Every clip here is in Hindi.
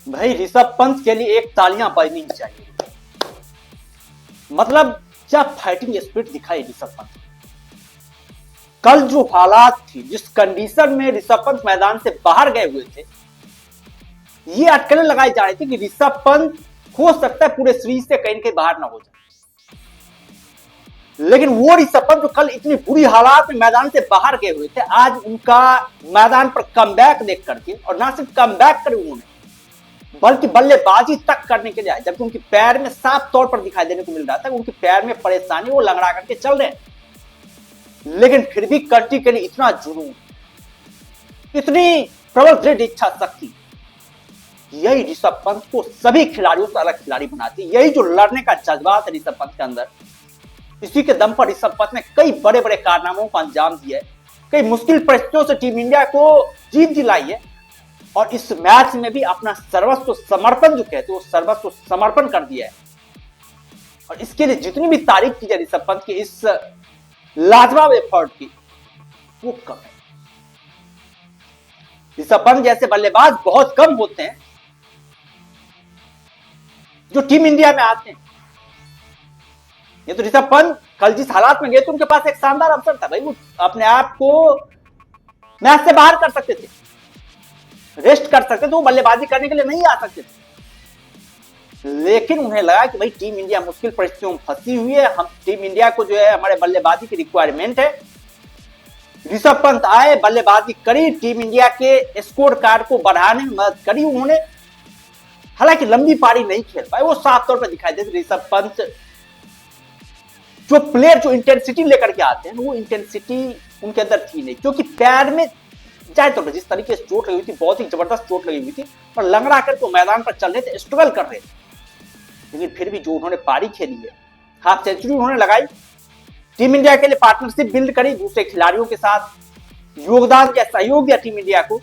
भाई ऋषभ पंत के लिए एक तालियां बजनी चाहिए। मतलब क्या फाइटिंग स्पिरिट दिखाई ऋषभ पंत। कल जो हालात थी, जिस कंडीशन में ऋषभ पंत मैदान से बाहर गए हुए थे, ये अटकलें लगाई जा रही थी कि ऋषभ पंत हो सकता है पूरे सीरीज से कहीं कहीं बाहर ना हो जाए। लेकिन वो ऋषभ पंत जो कल इतनी बुरी हालात में मैदान से बाहर गए हुए थे, आज उनका मैदान पर कमबैक देख करके, और ना सिर्फ कमबैक करे उन्होंने, बल्कि बल्लेबाजी तक करने के लिए आए, जबकि उनके पैर में साफ तौर पर दिखाई देने को मिल रहा था उनके पैर में परेशानी, वो लंगड़ा करके चल रहे हैं। लेकिन फिर भी कंट्री के लिए इतना जुनून, इतनी प्रबल दृढ़ इच्छा शक्ति, यही ऋषभ पंत को सभी खिलाड़ियों से अलग खिलाड़ी बनाती है। यही जो लड़ने का जज्बात है ऋषभ पंत के अंदर, इसी के दम पर ऋषभ पंत ने कई बड़े बड़े कारनामों को अंजाम दिया है, कई मुश्किल परिस्थितियों से टीम इंडिया को जीत दिलाई है, और इस मैच में भी अपना सर्वस्व समर्पण जो कहते हैं, वो सर्वस्व समर्पण कर दिया है। और इसके लिए जितनी भी तारीफ की जाए ऋषभ पंत की इस लाजवाब एफर्ट की, वो कम है। ऋषभ पंत जैसे बल्लेबाज बहुत कम होते हैं जो टीम इंडिया में आते हैं। ये तो ऋषभ पंत कल जिस हालात में गए थे, उनके पास एक शानदार अवसर था भाई, वो अपने आप को मैच से बाहर कर सकते थे, रेस्ट कर सकते थे, वो बल्लेबाजी करने के लिए नहीं आ सकते थे। लेकिन उन्हें लगा कि भाई टीम इंडिया मुश्किल परिस्थितियों में फंसी हुई है, हम टीम इंडिया को जो है हमारे बल्लेबाजी की रिक्वायरमेंट है। ऋषभ पंत आए, बल्लेबाजी करी, टीम इंडिया के स्कोर कार्ड को बढ़ाने में मदद करी उन्होंने। हालांकि लंबी पारी नहीं खेल पाए, वो साफ तौर पर दिखाई देते ऋषभ पंत जो प्लेयर जो इंटेंसिटी लेकर के आते हैं, वो इंटेंसिटी उनके अंदर थी नहीं, क्योंकि पैर में जाए तो जिस तरीके से चोट लगी हुई थी, बहुत ही जबरदस्त चोट लगी हुई थी, और लंगड़ा कर तो मैदान पर चल रहे थे, स्ट्रगल कर रहे थे। लेकिन फिर भी जो उन्होंने पारी खेली है, हाफ सेंचुरी उन्होंने लगाई, टीम इंडिया के लिए पार्टनरशिप बिल्ड करी, दूसरे खिलाड़ियों के साथ योगदान या सहयोग दिया टीम इंडिया को।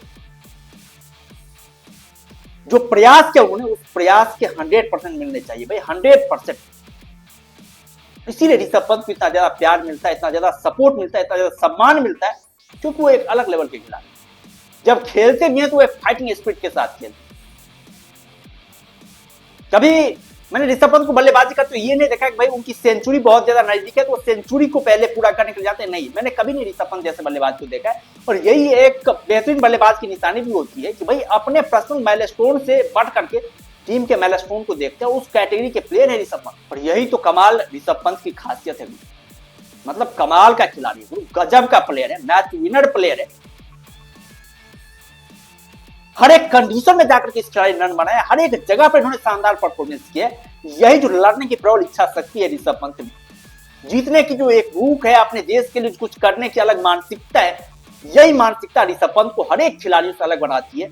जो प्रयास किया उन्होंने, उस प्रयास के 100% मिलने चाहिए भाई, 100%। इसीलिए ऋषभ पंत को इतना ज्यादा प्यार मिलता है, इतना ज्यादा सपोर्ट मिलता है, इतना ज्यादा सम्मान मिलता है, क्योंकि वो एक अलग लेवल के खिलाड़ी। जब खेलते भी हैं तो वो एक फाइटिंग स्पिरिट के साथ खेलते। कभी मैंने ऋषभ पंत को बल्लेबाजी करते तो ये नहीं देखा कि भाई उनकी सेंचुरी बहुत ज्यादा नजदीक है तो वो सेंचुरी को पहले पूरा करने के लिए जाते हैं, नहीं, मैंने कभी नहीं ऋषभ पंत जैसे बल्लेबाज को देखा है। और यही एक बेहतरीन बल्लेबाज की निशानी भी होती है कि भाई अपने पर्सनल माइलस्टोन से बढ़ करके टीम के माइलस्टोन को देखते हैं, उस कैटेगरी के प्लेयर है ऋषभ पंत। और यही तो कमाल ऋषभ पंत की खासियत है, मतलब कमाल का खिलाड़ी है, गजब का प्लेयर है, मैच विनर प्लेयर है। हर एक कंडीशन में जाकर के इस खिलाड़ी रन बनाया, हर एक जगह पर इन्होंने शानदार परफॉर्मेंस किया। यही जो लड़ने की प्रबल इच्छा शक्ति है ऋषभ पंत में, जीतने की जो एक भूख है, अपने देश के लिए कुछ करने की अलग मानसिकता है, यही मानसिकता ऋषभ पंत को हर एक खिलाड़ियों से अलग बनाती है।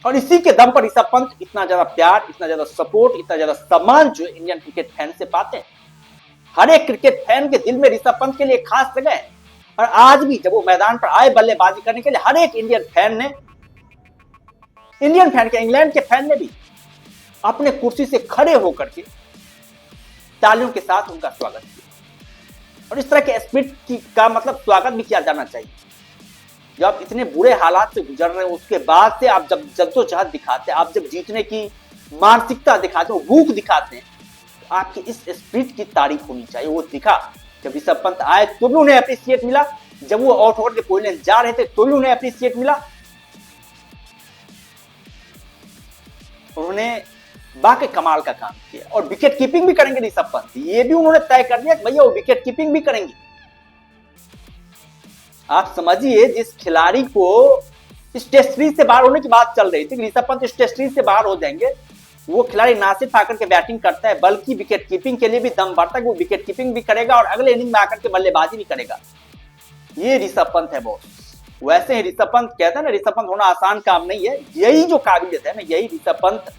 और इसी के दम पर ऋषभ पंत इतना ज्यादा प्यार, इतना ज्यादा सपोर्ट, इतना ज्यादा सम्मान जो इंडियन क्रिकेट फैन से पाते हैं। हर एक क्रिकेट फैन के दिल में ऋषभ पंत के लिए खास जगह है। और आज भी जब वो मैदान पर आए बल्लेबाजी करने के लिए, हर एक इंडियन फैन ने, इंडियन फैन के, इंग्लैंड के फैन ने भी अपने कुर्सी से खड़े होकर के तालियों के साथ उनका स्वागत किया। और इस तरह के स्पिरिट का मतलब स्वागत भी किया जाना चाहिए। जब आप इतने बुरे हालात से गुजर रहे हो, उसके बाद से आप जब जद्दोजहद दिखाते हैं, आप जब जीतने की मानसिकता दिखाते हो, भूख दिखाते हैं, तो आपकी इस स्पिरिट की तारीफ होनी चाहिए। वो दिखा जब ऋषभ पंत आए तो भी उन्हें अप्रिशिएट मिला, जब वो आउट होकर के पहले जा रहे थे तो भी उन्हें अप्रिशिएट मिला। उन्होंने बाकी कमाल का काम किया। और विकेट कीपिंग भी करेंगे ऋषभ पंत, ये भी उन्होंने तय कर दिया कि भैया वो विकेट कीपिंग भी करेंगे। आप समझिए, जिस खिलाड़ी को इस टेस्ट सीरीज से बाहर होने की बात चल रही थी, ऋषभ पंत इस टेस्ट सीरीज से बाहर हो जाएंगे, वो खिलाड़ी ना सिर्फ आकर के बैटिंग करता है बल्कि विकेट कीपिंग के लिए भी दम बढ़ता है, वो विकेट कीपिंग भी करेगा और अगले इनिंग में आकर के बल्लेबाजी भी करेगा। ये ऋषभ पंत है बॉस। वैसे ही ऋषभ पंत कहते हैं ना, ऋषभ पंत होना आसान काम नहीं है। यही जो काबिलियत है ना, यही ऋषभ पंत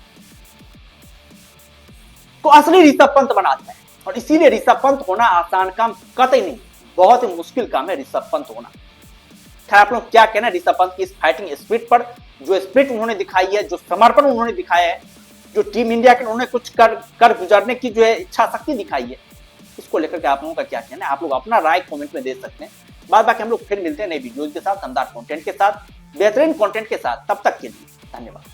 को असली ऋषभ पंत बनाता है। और इसीलिए ऋषभ पंत होना आसान काम कतई नहीं, बहुत ही मुश्किल काम है ऋषभ पंत होना। खैर, आप लोग क्या कहना ऋषभ पंत की इस फाइटिंग स्पिरिट पर? जो स्पिरिट उन्होंने दिखाई है, जो समर्पण उन्होंने दिखाया है, जो टीम इंडिया के उन्होंने कुछ कर गुजरने की जो है इच्छा शक्ति दिखाई है, इसको लेकर के आप लोगों का क्या कहना है? आप लोग अपना राय कमेंट में दे सकते हैं। बाद बाकी हम लोग फिर मिलते हैं नई वीडियोज के साथ, शानदार कंटेंट के साथ, बेहतरीन कंटेंट के साथ। तब तक के लिए धन्यवाद।